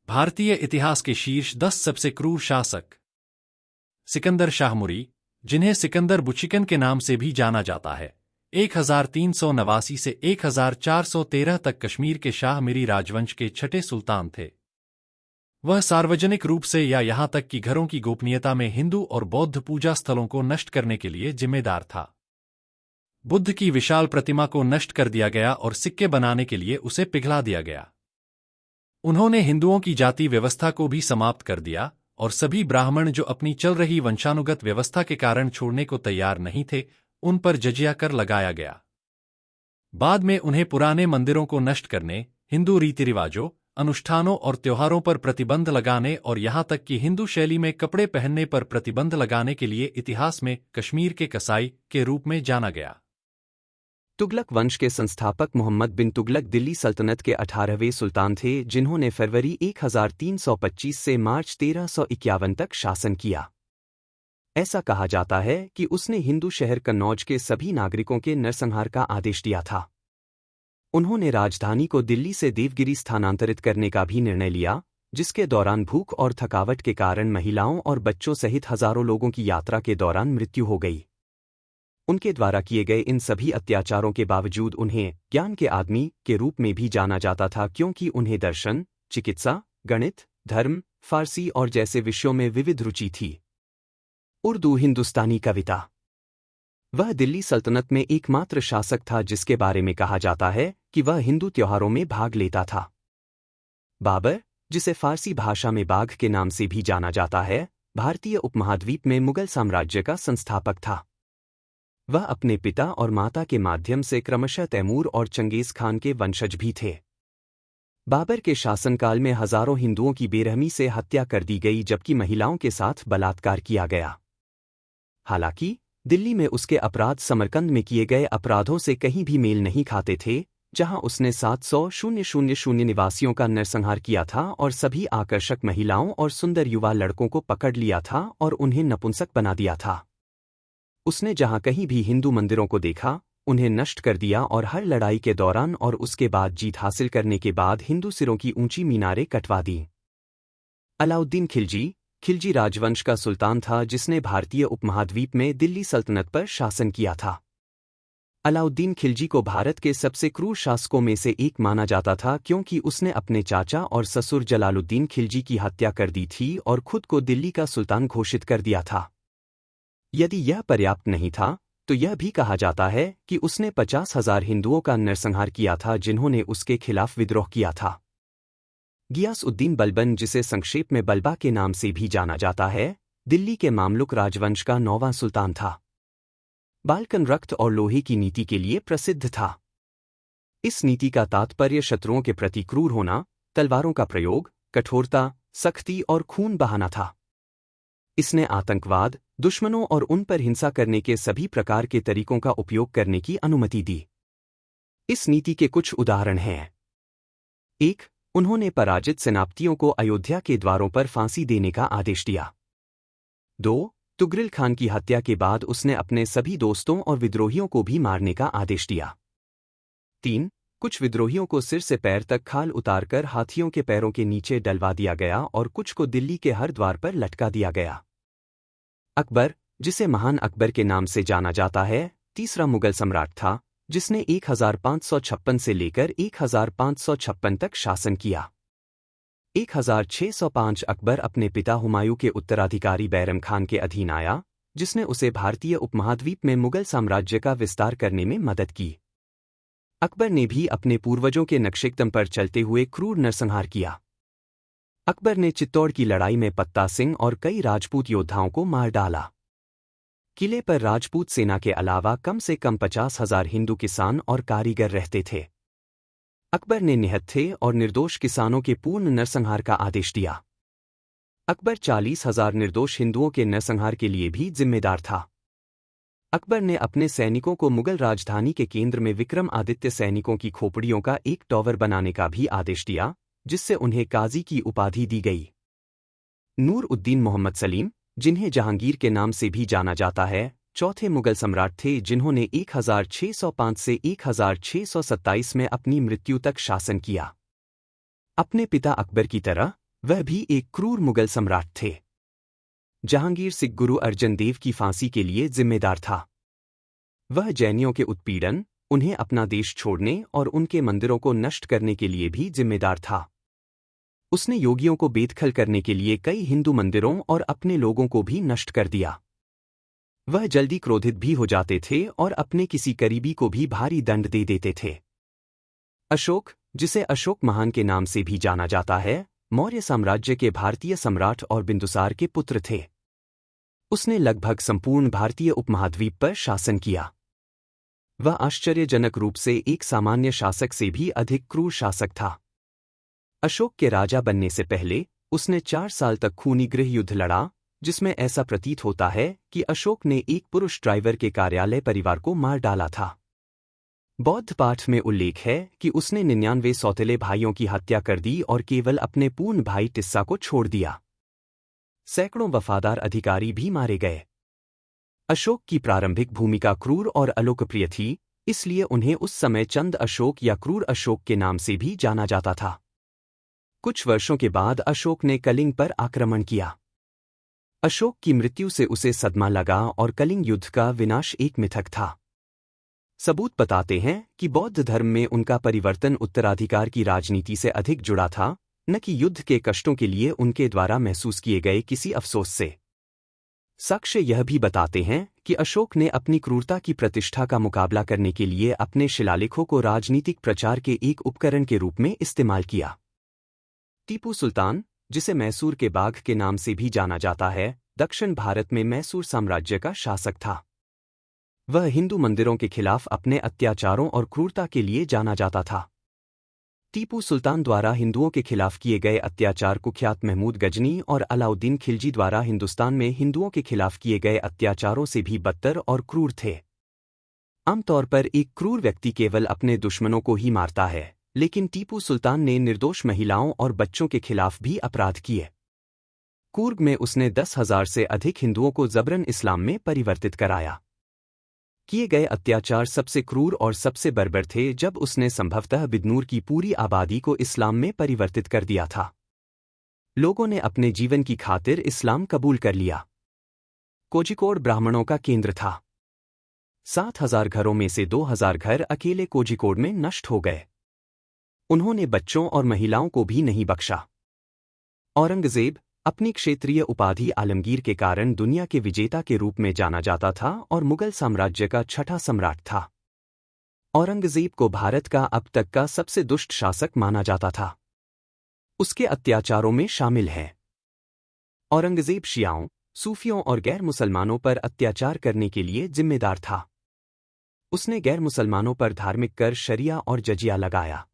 भारतीय इतिहास के शीर्ष 10 सबसे क्रूर शासक। सिकंदर शाह मुरी, जिन्हें सिकंदर बुचिकन के नाम से भी जाना जाता है, 1389 से 1413 तक कश्मीर के शाह मिरी राजवंश के छठे सुल्तान थे। वह सार्वजनिक रूप से या यहां तक कि घरों की गोपनीयता में हिंदू और बौद्ध पूजा स्थलों को नष्ट करने के लिए जिम्मेदार था। बुद्ध की विशाल प्रतिमा को नष्ट कर दिया गया और सिक्के बनाने के लिए उसे पिघला दिया गया। उन्होंने हिंदुओं की जाति व्यवस्था को भी समाप्त कर दिया और सभी ब्राह्मण जो अपनी चल रही वंशानुगत व्यवस्था के कारण छोड़ने को तैयार नहीं थे, उन पर जजिया कर लगाया गया। बाद में उन्हें पुराने मंदिरों को नष्ट करने, हिंदू रीति रिवाजों, अनुष्ठानों और त्योहारों पर प्रतिबंध लगाने और यहां तक कि हिंदू शैली में कपड़े पहनने पर प्रतिबंध लगाने के लिए इतिहास में कश्मीर के कसाई के रूप में जाना गया। तुगलक वंश के संस्थापक मोहम्मद बिन तुगलक दिल्ली सल्तनत के 18वें सुल्तान थे, जिन्होंने फरवरी 1325 से मार्च 1351 तक शासन किया। ऐसा कहा जाता है कि उसने हिंदू शहर कन्नौज के सभी नागरिकों के नरसंहार का आदेश दिया था। उन्होंने राजधानी को दिल्ली से देवगिरी स्थानांतरित करने का भी निर्णय लिया, जिसके दौरान भूख और थकावट के कारण महिलाओं और बच्चों सहित हजारों लोगों की यात्रा के दौरान मृत्यु हो गई। उनके द्वारा किए गए इन सभी अत्याचारों के बावजूद उन्हें ज्ञान के आदमी के रूप में भी जाना जाता था, क्योंकि उन्हें दर्शन, चिकित्सा, गणित, धर्म, फारसी और जैसे विषयों में विविध रुचि थी। उर्दू हिंदुस्तानी कविता। वह दिल्ली सल्तनत में एकमात्र शासक था जिसके बारे में कहा जाता है कि वह हिंदू त्योहारों में भाग लेता था। बाबर, जिसे फारसी भाषा में बाघ के नाम से भी जाना जाता है, भारतीय उपमहाद्वीप में मुगल साम्राज्य का संस्थापक था। वह अपने पिता और माता के माध्यम से क्रमशः तैमूर और चंगेज खान के वंशज भी थे। बाबर के शासनकाल में हजारों हिंदुओं की बेरहमी से हत्या कर दी गई, जबकि महिलाओं के साथ बलात्कार किया गया। हालांकि दिल्ली में उसके अपराध समरकंद में किए गए अपराधों से कहीं भी मेल नहीं खाते थे, जहां उसने 700,000 निवासियों का नरसंहार किया था और सभी आकर्षक महिलाओं और सुंदर युवा लड़कों को पकड़ लिया था और उन्हें नपुंसक बना दिया था। उसने जहां कहीं भी हिंदू मंदिरों को देखा, उन्हें नष्ट कर दिया और हर लड़ाई के दौरान और उसके बाद जीत हासिल करने के बाद हिंदू सिरों की ऊंची मीनारें कटवा दी। अलाउद्दीन खिलजी, खिलजी राजवंश का सुल्तान था जिसने भारतीय उपमहाद्वीप में दिल्ली सल्तनत पर शासन किया था। अलाउद्दीन खिलजी को भारत के सबसे क्रूर शासकों में से एक माना जाता था, क्योंकि उसने अपने चाचा और ससुर जलालुद्दीन खिलजी की हत्या कर दी थी और खुद को दिल्ली का सुल्तान घोषित कर दिया था। यदि यह पर्याप्त नहीं था, तो यह भी कहा जाता है कि उसने 50,000 हिंदुओं का नरसंहार किया था जिन्होंने उसके खिलाफ विद्रोह किया था। गियास-उद्दीन बलबन, जिसे संक्षेप में बलबा के नाम से भी जाना जाता है, दिल्ली के मामलुक राजवंश का 9वां सुल्तान था। बाल्कन रक्त और लोहे की नीति के लिए प्रसिद्ध था। इस नीति का तात्पर्य शत्रुओं के प्रति क्रूर होना, तलवारों का प्रयोग, कठोरता, सख्ती और खून बहाना था। इसने आतंकवाद, दुश्मनों और उन पर हिंसा करने के सभी प्रकार के तरीकों का उपयोग करने की अनुमति दी। इस नीति के कुछ उदाहरण हैं। 1. उन्होंने पराजित सेनापतियों को अयोध्या के द्वारों पर फांसी देने का आदेश दिया। 2. तुगरिल खान की हत्या के बाद उसने अपने सभी दोस्तों और विद्रोहियों को भी मारने का आदेश दिया। 3. कुछ विद्रोहियों को सिर से पैर तक खाल उतारकर हाथियों के पैरों के नीचे डलवा दिया गया और कुछ को दिल्ली के हर द्वार पर लटका दिया गया। अकबर, जिसे महान अकबर के नाम से जाना जाता है, तीसरा मुगल सम्राट था, जिसने 1556 से लेकर 1556 तक शासन किया। 1605 अकबर अपने पिता हुमायूं के उत्तराधिकारी बैरम खान के अधीन आया, जिसने उसे भारतीय उपमहाद्वीप में मुगल साम्राज्य का विस्तार करने में मदद की। अकबर ने भी अपने पूर्वजों के नक्शेकदम पर चलते हुए क्रूर नरसंहार किया। अकबर ने चित्तौड़ की लड़ाई में पत्ता सिंह और कई राजपूत योद्धाओं को मार डाला। किले पर राजपूत सेना के अलावा कम से कम 50,000 हिंदू किसान और कारीगर रहते थे। अकबर ने निहत्थे और निर्दोष किसानों के पूर्ण नरसंहार का आदेश दिया। अकबर 40,000 निर्दोष हिंदुओं के नरसंहार के लिए भी जिम्मेदार था। अकबर ने अपने सैनिकों को मुगल राजधानी के केंद्र में विक्रमादित्य सैनिकों की खोपड़ियों का एक टॉवर बनाने का भी आदेश दिया, जिससे उन्हें काजी की उपाधि दी गई। नूर उद्दीन मोहम्मद सलीम, जिन्हें जहांगीर के नाम से भी जाना जाता है, चौथे मुगल सम्राट थे जिन्होंने 1605 से 1627 में अपनी मृत्यु तक शासन किया। अपने पिता अकबर की तरह वह भी एक क्रूर मुगल सम्राट थे। जहांगीर सिख गुरु अर्जन देव की फांसी के लिए जिम्मेदार था। वह जैनियों के उत्पीड़न, उन्हें अपना देश छोड़ने और उनके मंदिरों को नष्ट करने के लिए भी जिम्मेदार था। उसने योगियों को बेदखल करने के लिए कई हिंदू मंदिरों और अपने लोगों को भी नष्ट कर दिया। वह जल्दी क्रोधित भी हो जाते थे और अपने किसी करीबी को भी भारी दंड दे देते थे। अशोक, जिसे अशोक महान के नाम से भी जाना जाता है, मौर्य साम्राज्य के भारतीय सम्राट और बिंदुसार के पुत्र थे। उसने लगभग संपूर्ण भारतीय उपमहाद्वीप पर शासन किया। वह आश्चर्यजनक रूप से एक सामान्य शासक से भी अधिक क्रूर शासक था। अशोक के राजा बनने से पहले उसने 4 साल तक खूनी गृह युद्ध लड़ा, जिसमें ऐसा प्रतीत होता है कि अशोक ने एक पुरुष ड्राइवर के कार्यालय परिवार को मार डाला था। बौद्ध पाठ में उल्लेख है कि उसने 99 सौतेले भाइयों की हत्या कर दी और केवल अपने पूर्ण भाई टिस्सा को छोड़ दिया। सैकड़ों वफादार अधिकारी भी मारे गए। अशोक की प्रारंभिक भूमिका क्रूर और अलोकप्रिय थी, इसलिए उन्हें उस समय चंद अशोक या क्रूर अशोक के नाम से भी जाना जाता था। कुछ वर्षों के बाद अशोक ने कलिंग पर आक्रमण किया। अशोक की मृत्यु से उसे सदमा लगा और कलिंग युद्ध का विनाश एक मिथक था। सबूत बताते हैं कि बौद्ध धर्म में उनका परिवर्तन उत्तराधिकार की राजनीति से अधिक जुड़ा था, न कि युद्ध के कष्टों के लिए उनके द्वारा महसूस किए गए किसी अफसोस से। साक्ष्य यह भी बताते हैं कि अशोक ने अपनी क्रूरता की प्रतिष्ठा का मुकाबला करने के लिए अपने शिलालेखों को राजनीतिक प्रचार के एक उपकरण के रूप में इस्तेमाल किया। टीपू सुल्तान, जिसे मैसूर के बाघ के नाम से भी जाना जाता है, दक्षिण भारत में मैसूर साम्राज्य का शासक था। वह हिंदू मंदिरों के खिलाफ अपने अत्याचारों और क्रूरता के लिए जाना जाता था। टीपू सुल्तान द्वारा हिंदुओं के खिलाफ किए गए अत्याचार कुख्यात महमूद गजनी और अलाउद्दीन खिलजी द्वारा हिंदुस्तान में हिंदुओं के खिलाफ किए गए अत्याचारों से भी बदतर और क्रूर थे। आमतौर पर एक क्रूर व्यक्ति केवल अपने दुश्मनों को ही मारता है, लेकिन टीपू सुल्तान ने निर्दोष महिलाओं और बच्चों के खिलाफ भी अपराध किए। कूर्ग में उसने 10,000 से अधिक हिंदुओं को जबरन इस्लाम में परिवर्तित कराया। किए गए अत्याचार सबसे क्रूर और सबसे बर्बर थे जब उसने संभवतः बिदनूर की पूरी आबादी को इस्लाम में परिवर्तित कर दिया था। लोगों ने अपने जीवन की खातिर इस्लाम कबूल कर लिया। कोझिकोड ब्राह्मणों का केंद्र था। 7,000 घरों में से 2,000 घर अकेले कोझिकोड में नष्ट हो गए। उन्होंने बच्चों और महिलाओं को भी नहीं बख्शा। औरंगजेब अपनी क्षेत्रीय उपाधि आलमगीर के कारण दुनिया के विजेता के रूप में जाना जाता था और मुगल साम्राज्य का छठा सम्राट था। औरंगजेब को भारत का अब तक का सबसे दुष्ट शासक माना जाता था। उसके अत्याचारों में शामिल हैं: औरंगजेब शियाओं, सूफियों और गैर मुसलमानों पर अत्याचार करने के लिए जिम्मेदार था। उसने गैर मुसलमानों पर धार्मिक कर, शरिया और जजिया लगाया।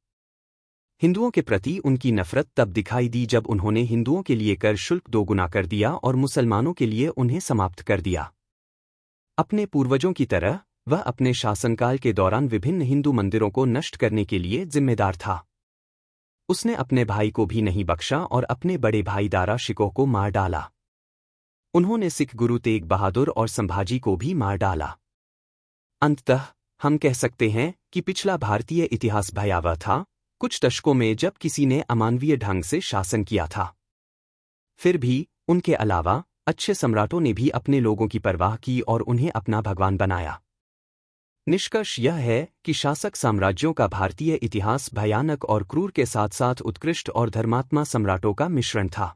हिंदुओं के प्रति उनकी नफरत तब दिखाई दी जब उन्होंने हिंदुओं के लिए कर शुल्क 2 गुना कर दिया और मुसलमानों के लिए उन्हें समाप्त कर दिया। अपने पूर्वजों की तरह वह अपने शासनकाल के दौरान विभिन्न हिंदू मंदिरों को नष्ट करने के लिए जिम्मेदार था। उसने अपने भाई को भी नहीं बख्शा और अपने बड़े भाई दारा शिकोह को मार डाला। उन्होंने सिख गुरु तेग बहादुर और संभाजी को भी मार डाला। अंततः हम कह सकते हैं कि पिछला भारतीय इतिहास भयावह था, कुछ दशकों में जब किसी ने अमानवीय ढंग से शासन किया था। फिर भी उनके अलावा अच्छे सम्राटों ने भी अपने लोगों की परवाह की और उन्हें अपना भगवान बनाया। निष्कर्ष यह है कि शासक साम्राज्यों का भारतीय इतिहास भयानक और क्रूर के साथ साथ उत्कृष्ट और धर्मात्मा सम्राटों का मिश्रण था।